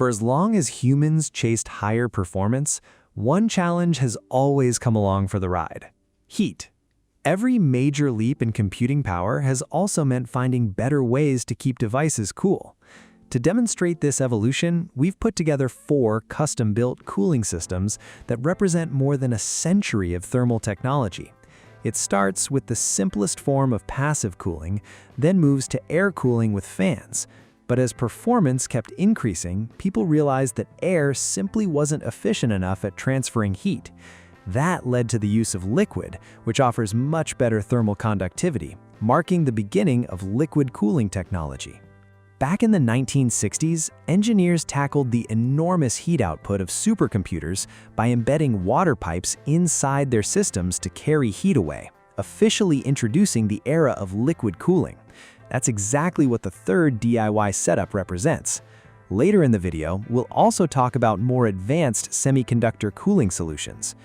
For as long as humans chased higher performance, one challenge has always come along for the ride: heat. Every major leap in computing power has also meant finding better ways to keep devices cool. To demonstrate this evolution, we've put together 4 custom-built cooling systems that represent more than a century of thermal technology. It starts with the simplest form of passive cooling, then moves to air cooling with fans. But as performance kept increasing, people realized that air simply wasn't efficient enough at transferring heat. That led to the use of liquid, which offers much better thermal conductivity, marking the beginning of liquid cooling technology. Back in the 1960s, engineers tackled the enormous heat output of supercomputers by embedding water pipes inside their systems to carry heat away, officially introducing the era of liquid cooling. That's exactly what the third DIY setup represents. Later in the video, we'll also talk about more advanced semiconductor cooling solutions.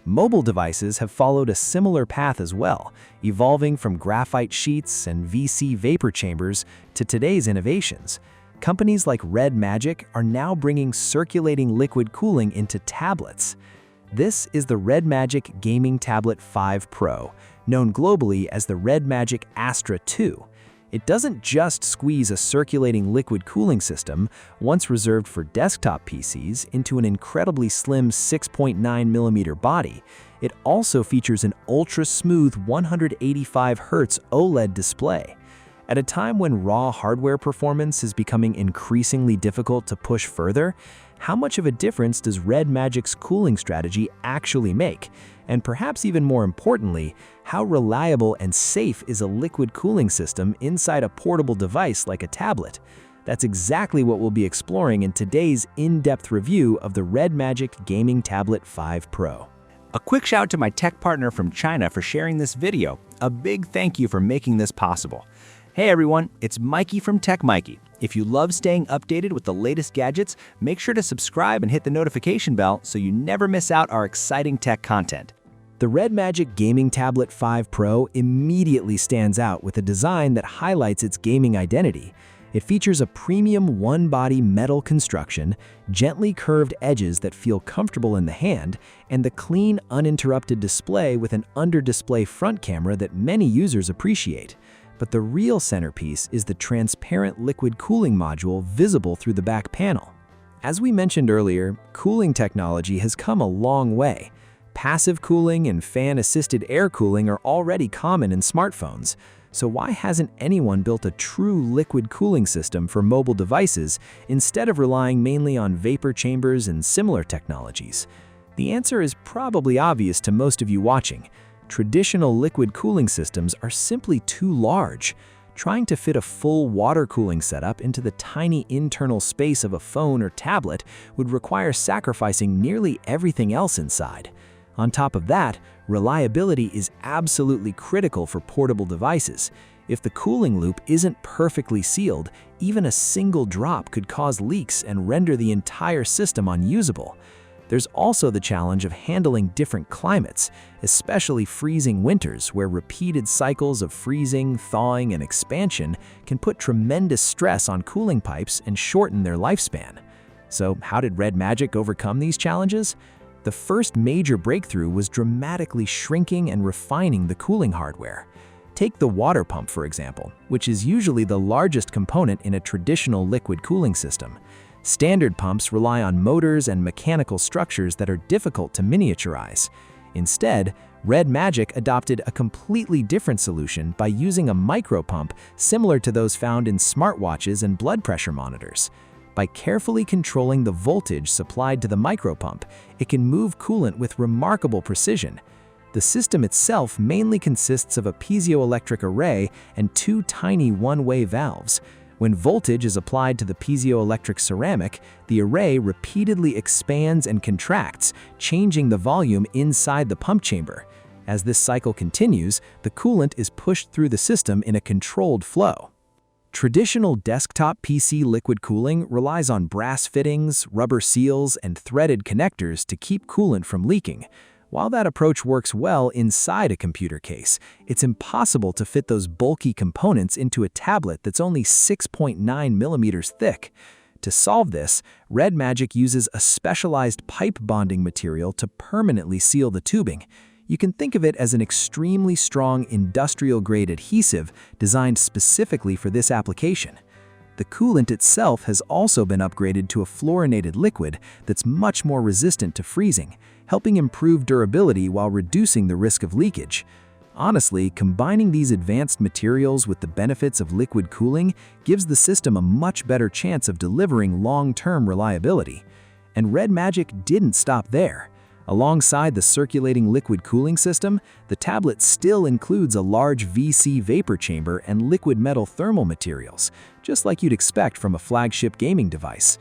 Mobile devices have followed a similar path as well, evolving from graphite sheets and VC vapor chambers to today's innovations. Companies like RedMagic are now bringing circulating liquid cooling into tablets. This is the RedMagic Gaming Tablet 5 Pro, known globally as the RedMagic Astra 2. It doesn't just squeeze a circulating liquid cooling system, once reserved for desktop PCs, into an incredibly slim 6.9mm body. It also features an ultra-smooth 185Hz OLED display. At a time when raw hardware performance is becoming increasingly difficult to push further, how much of a difference does RedMagic's cooling strategy actually make? And perhaps even more importantly, how reliable and safe is a liquid cooling system inside a portable device like a tablet? That's exactly what we'll be exploring in today's in-depth review of the RedMagic Gaming Tablet 5 Pro. A quick shout out to my tech partner from China for sharing this video. A big thank you for making this possible. Hey everyone, it's Maiky from Maiky. If you love staying updated with the latest gadgets, make sure to subscribe and hit the notification bell so you never miss out our exciting tech content. The RedMagic Gaming Tablet 5 Pro immediately stands out with a design that highlights its gaming identity. It features a premium one-body metal construction, gently curved edges that feel comfortable in the hand, and the clean, uninterrupted display with an under-display front camera that many users appreciate. But the real centerpiece is the transparent liquid cooling module visible through the back panel. As we mentioned earlier, cooling technology has come a long way. Passive cooling and fan-assisted air cooling are already common in smartphones. So why hasn't anyone built a true liquid cooling system for mobile devices instead of relying mainly on vapor chambers and similar technologies? The answer is probably obvious to most of you watching. Traditional liquid cooling systems are simply too large. Trying to fit a full water cooling setup into the tiny internal space of a phone or tablet would require sacrificing nearly everything else inside. On top of that, reliability is absolutely critical for portable devices. If the cooling loop isn't perfectly sealed, even a single drop could cause leaks and render the entire system unusable. There's also the challenge of handling different climates, especially freezing winters where repeated cycles of freezing, thawing, and expansion can put tremendous stress on cooling pipes and shorten their lifespan. So how did RedMagic overcome these challenges? The first major breakthrough was dramatically shrinking and refining the cooling hardware. Take the water pump, for example, which is usually the largest component in a traditional liquid cooling system. Standard pumps rely on motors and mechanical structures that are difficult to miniaturize. Instead, RedMagic adopted a completely different solution by using a micropump similar to those found in smartwatches and blood pressure monitors. By carefully controlling the voltage supplied to the micropump, it can move coolant with remarkable precision. The system itself mainly consists of a piezoelectric array and 2 tiny one-way valves. When voltage is applied to the piezoelectric ceramic, the array repeatedly expands and contracts, changing the volume inside the pump chamber. As this cycle continues, the coolant is pushed through the system in a controlled flow. Traditional desktop PC liquid cooling relies on brass fittings, rubber seals, and threaded connectors to keep coolant from leaking. While that approach works well inside a computer case, it's impossible to fit those bulky components into a tablet that's only 6.9mm thick. To solve this, RedMagic uses a specialized pipe bonding material to permanently seal the tubing. You can think of it as an extremely strong industrial-grade adhesive designed specifically for this application. The coolant itself has also been upgraded to a fluorinated liquid that's much more resistant to freezing, helping improve durability while reducing the risk of leakage. Honestly, combining these advanced materials with the benefits of liquid cooling gives the system a much better chance of delivering long-term reliability. And RedMagic didn't stop there. Alongside the circulating liquid cooling system, the tablet still includes a large VC vapor chamber and liquid metal thermal materials, just like you'd expect from a flagship gaming device.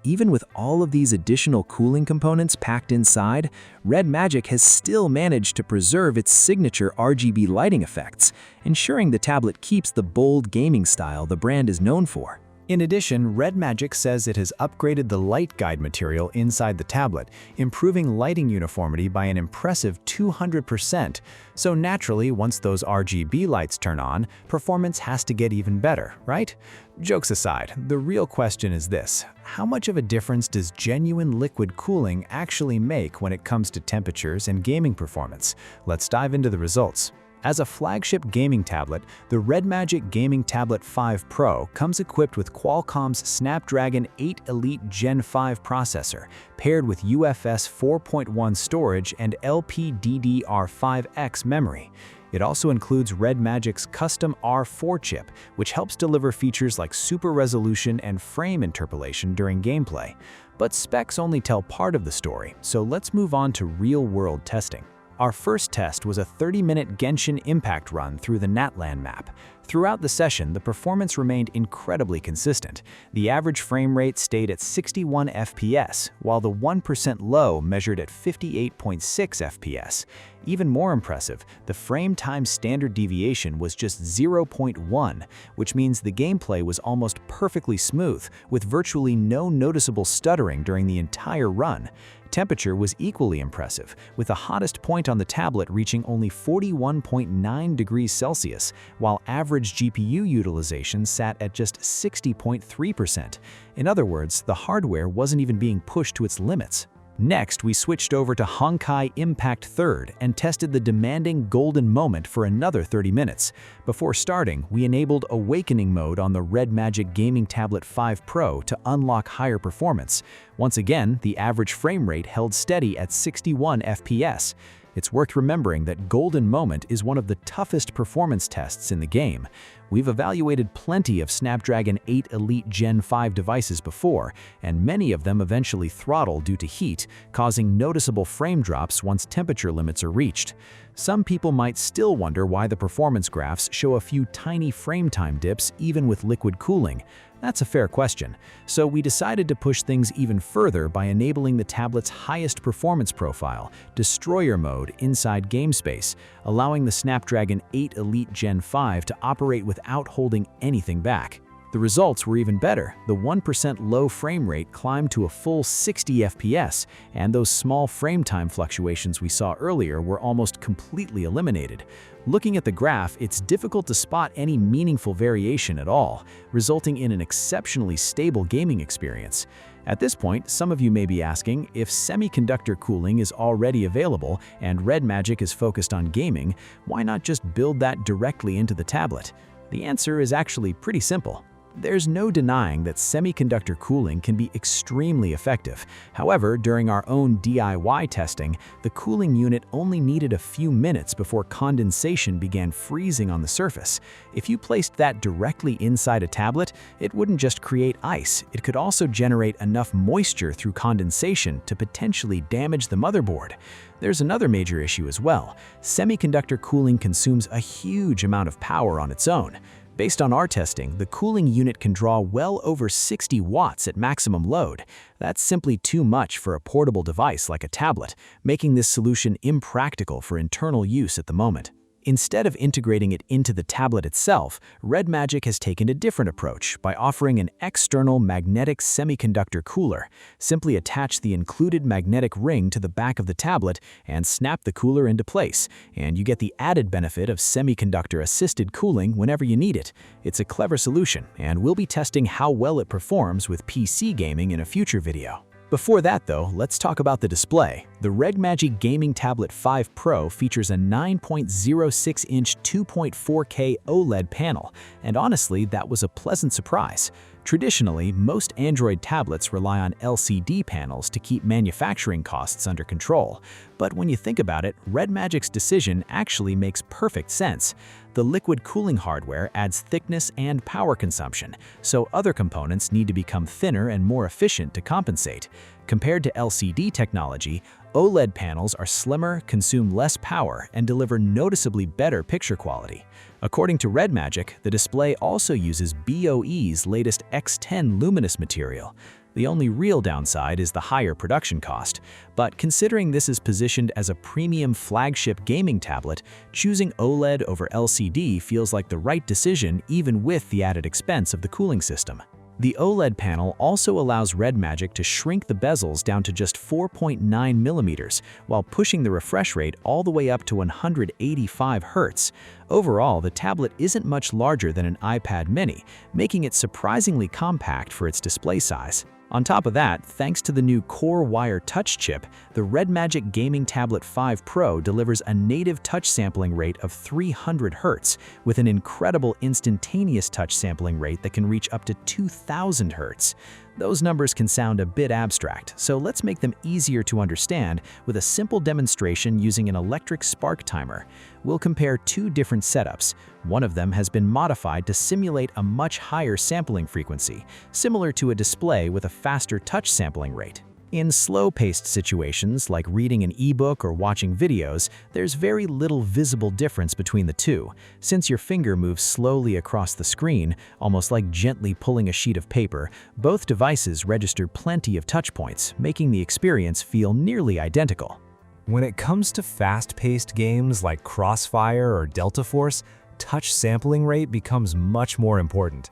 Even with all of these additional cooling components packed inside, RedMagic has still managed to preserve its signature RGB lighting effects, ensuring the tablet keeps the bold gaming style the brand is known for. In addition, RedMagic says it has upgraded the light guide material inside the tablet, improving lighting uniformity by an impressive 200%. So naturally, once those RGB lights turn on, performance has to get even better, right? Jokes aside, the real question is this: how much of a difference does genuine liquid cooling actually make when it comes to temperatures and gaming performance? Let's dive into the results. As a flagship gaming tablet, the RedMagic Gaming Tablet 5 Pro comes equipped with Qualcomm's Snapdragon 8 Elite Gen 5 processor, paired with UFS 4.1 storage and LPDDR5X memory. It also includes RedMagic's custom R4 chip, which helps deliver features like super resolution and frame interpolation during gameplay. But specs only tell part of the story, so let's move on to real-world testing. Our first test was a 30-minute Genshin Impact run through the Natlan map. Throughout the session, the performance remained incredibly consistent. The average frame rate stayed at 61 FPS, while the 1% low measured at 58.6 FPS. Even more impressive, the frame time standard deviation was just 0.1, which means the gameplay was almost perfectly smooth, with virtually no noticeable stuttering during the entire run. Temperature was equally impressive, with the hottest point on the tablet reaching only 41.9 degrees Celsius, while average GPU utilization sat at just 60.3%. In other words, the hardware wasn't even being pushed to its limits. Next, we switched over to Honkai Impact 3rd and tested the demanding Golden Moment for another 30 minutes. Before starting, we enabled Awakening mode on the RedMagic Gaming Tablet 5 Pro to unlock higher performance. Once again, the average frame rate held steady at 61 FPS. It's worth remembering that Golden Moment is one of the toughest performance tests in the game. We've evaluated plenty of Snapdragon 8 Elite Gen 5 devices before, and many of them eventually throttle due to heat, causing noticeable frame drops once temperature limits are reached. Some people might still wonder why the performance graphs show a few tiny frame time dips even with liquid cooling. That's a fair question, so we decided to push things even further by enabling the tablet's highest performance profile, Destroyer mode, inside game space, allowing the Snapdragon 8 Elite Gen 5 to operate without holding anything back. The results were even better. The 1% low frame rate climbed to a full 60 FPS, and those small frame time fluctuations we saw earlier were almost completely eliminated. Looking at the graph, it's difficult to spot any meaningful variation at all, resulting in an exceptionally stable gaming experience. At this point, some of you may be asking, if semiconductor cooling is already available and RedMagic is focused on gaming, why not just build that directly into the tablet? The answer is actually pretty simple. There's no denying that semiconductor cooling can be extremely effective. However, during our own DIY testing, the cooling unit only needed a few minutes before condensation began freezing on the surface. If you placed that directly inside a tablet, it wouldn't just create ice, it could also generate enough moisture through condensation to potentially damage the motherboard. There's another major issue as well. Semiconductor cooling consumes a huge amount of power on its own. Based on our testing, the cooling unit can draw well over 60 watts at maximum load. That's simply too much for a portable device like a tablet, making this solution impractical for internal use at the moment. Instead of integrating it into the tablet itself, RedMagic has taken a different approach by offering an external magnetic semiconductor cooler. Simply attach the included magnetic ring to the back of the tablet and snap the cooler into place, and you get the added benefit of semiconductor-assisted cooling whenever you need it. It's a clever solution, and we'll be testing how well it performs with PC gaming in a future video. Before that though, let's talk about the display. The RedMagic Gaming Tablet 5 Pro features a 9.06-inch 2.4K OLED panel, and honestly, that was a pleasant surprise. Traditionally, most Android tablets rely on LCD panels to keep manufacturing costs under control. But when you think about it, RedMagic's decision actually makes perfect sense. The liquid cooling hardware adds thickness and power consumption, so other components need to become thinner and more efficient to compensate. Compared to LCD technology, OLED panels are slimmer, consume less power, and deliver noticeably better picture quality. According to RedMagic, the display also uses BOE's latest X10 luminous material. The only real downside is the higher production cost, but considering this is positioned as a premium flagship gaming tablet, choosing OLED over LCD feels like the right decision even with the added expense of the cooling system. The OLED panel also allows RedMagic to shrink the bezels down to just 4.9 mm, while pushing the refresh rate all the way up to 185 Hz. Overall, the tablet isn't much larger than an iPad mini, making it surprisingly compact for its display size. On top of that, thanks to the new Core Wire touch chip, the RedMagic Gaming Tablet 5 Pro delivers a native touch sampling rate of 300 Hz, with an incredible instantaneous touch sampling rate that can reach up to 2000 Hz. Those numbers can sound a bit abstract, so let's make them easier to understand with a simple demonstration using an electric spark timer. We'll compare two different setups. One of them has been modified to simulate a much higher sampling frequency, similar to a display with a faster touch sampling rate. In slow-paced situations like reading an ebook or watching videos, there's very little visible difference between the two, since your finger moves slowly across the screen, almost like gently pulling a sheet of paper. Both devices register plenty of touch points, making the experience feel nearly identical. When it comes to fast-paced games like Crossfire or Delta Force, touch sampling rate becomes much more important.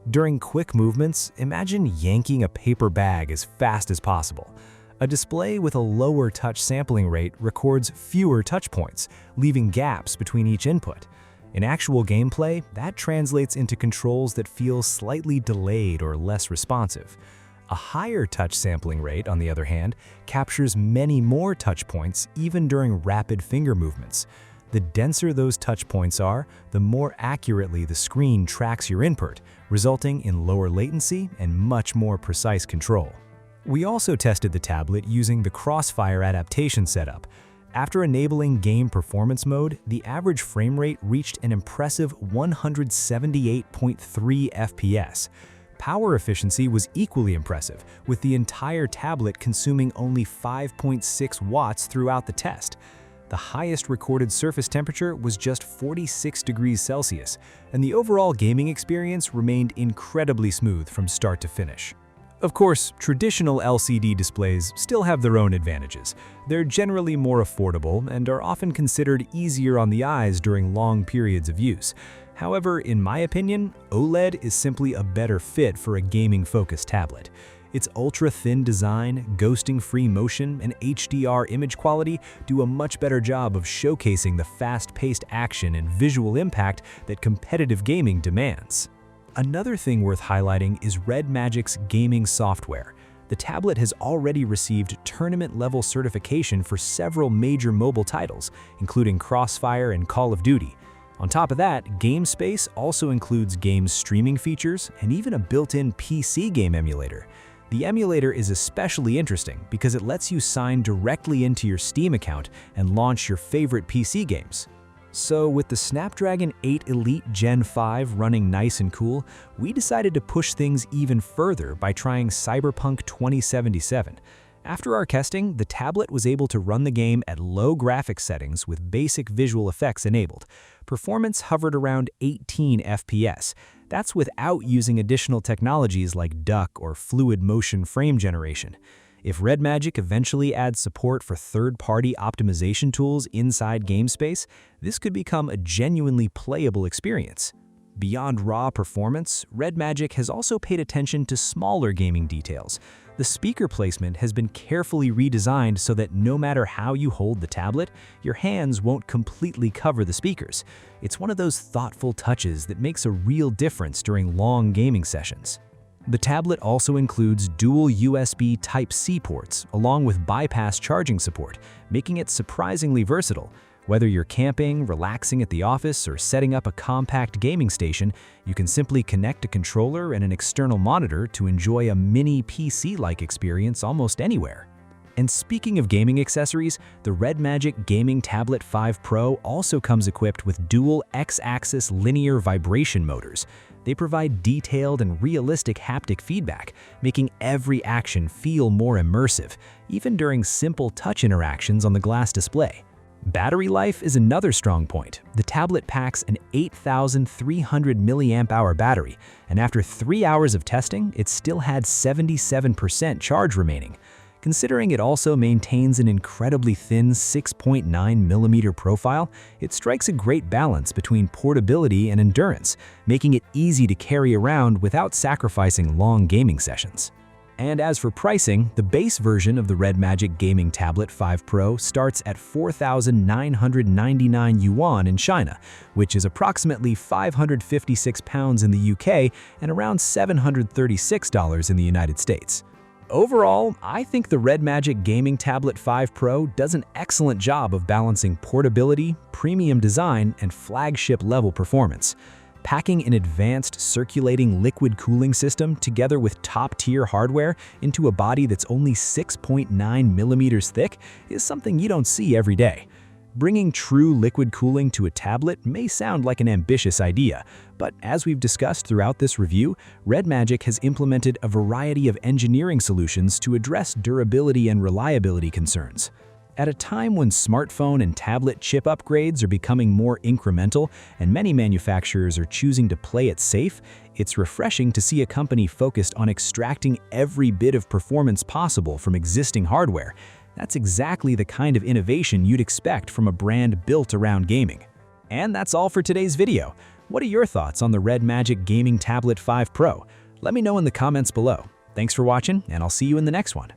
During quick movements, imagine yanking a paper bag as fast as possible. A display with a lower touch sampling rate records fewer touch points, leaving gaps between each input. In actual gameplay, that translates into controls that feel slightly delayed or less responsive. A higher touch sampling rate, on the other hand, captures many more touch points even during rapid finger movements. The denser those touch points are, the more accurately the screen tracks your input, resulting in lower latency and much more precise control. We also tested the tablet using the Crossfire adaptation setup. After enabling game performance mode, the average frame rate reached an impressive 178.3 FPS. Power efficiency was equally impressive, with the entire tablet consuming only 5.6 watts throughout the test. The highest recorded surface temperature was just 46 degrees Celsius, and the overall gaming experience remained incredibly smooth from start to finish. Of course, traditional LCD displays still have their own advantages. They're generally more affordable and are often considered easier on the eyes during long periods of use. However, in my opinion, OLED is simply a better fit for a gaming-focused tablet. Its ultra-thin design, ghosting-free motion, and HDR image quality do a much better job of showcasing the fast-paced action and visual impact that competitive gaming demands. Another thing worth highlighting is RedMagic's gaming software. The tablet has already received tournament-level certification for several major mobile titles, including Crossfire and Call of Duty. On top of that, GameSpace also includes game streaming features and even a built-in PC game emulator. The emulator is especially interesting because it lets you sign directly into your Steam account and launch your favorite PC games. So with the Snapdragon 8 Elite Gen 5 running nice and cool, we decided to push things even further by trying Cyberpunk 2077. After our testing, the tablet was able to run the game at low graphics settings with basic visual effects enabled. Performance hovered around 18 FPS. That's without using additional technologies like duck or fluid motion frame generation. If RedMagic eventually adds support for third-party optimization tools inside GameSpace, this could become a genuinely playable experience. Beyond raw performance, RedMagic has also paid attention to smaller gaming details. The speaker placement has been carefully redesigned so that no matter how you hold the tablet, your hands won't completely cover the speakers. It's one of those thoughtful touches that makes a real difference during long gaming sessions. The tablet also includes dual USB Type-C ports, along with bypass charging support, making it surprisingly versatile. Whether you're camping, relaxing at the office, or setting up a compact gaming station, you can simply connect a controller and an external monitor to enjoy a mini PC-like experience almost anywhere. And speaking of gaming accessories, the RedMagic Gaming Tablet 5 Pro also comes equipped with dual X-axis linear vibration motors. They provide detailed and realistic haptic feedback, making every action feel more immersive, even during simple touch interactions on the glass display. Battery life is another strong point. The tablet packs an 8,300 mAh battery, and after 3 hours of testing, it still had 77% charge remaining. Considering it also maintains an incredibly thin 6.9mm profile, it strikes a great balance between portability and endurance, making it easy to carry around without sacrificing long gaming sessions. And as for pricing, the base version of the RedMagic Gaming Tablet 5 Pro starts at 4,999 yuan in China, which is approximately £556 in the UK and around $736 in the United States. Overall, I think the RedMagic Gaming Tablet 5 Pro does an excellent job of balancing portability, premium design, and flagship-level performance. Packing an advanced circulating liquid cooling system together with top-tier hardware into a body that's only 6.9mm thick is something you don't see every day. Bringing true liquid cooling to a tablet may sound like an ambitious idea, but as we've discussed throughout this review, RedMagic has implemented a variety of engineering solutions to address durability and reliability concerns. At a time when smartphone and tablet chip upgrades are becoming more incremental and many manufacturers are choosing to play it safe, it's refreshing to see a company focused on extracting every bit of performance possible from existing hardware. That's exactly the kind of innovation you'd expect from a brand built around gaming. And that's all for today's video. What are your thoughts on the RedMagic Gaming Tablet 5 Pro? Let me know in the comments below. Thanks for watching, and I'll see you in the next one.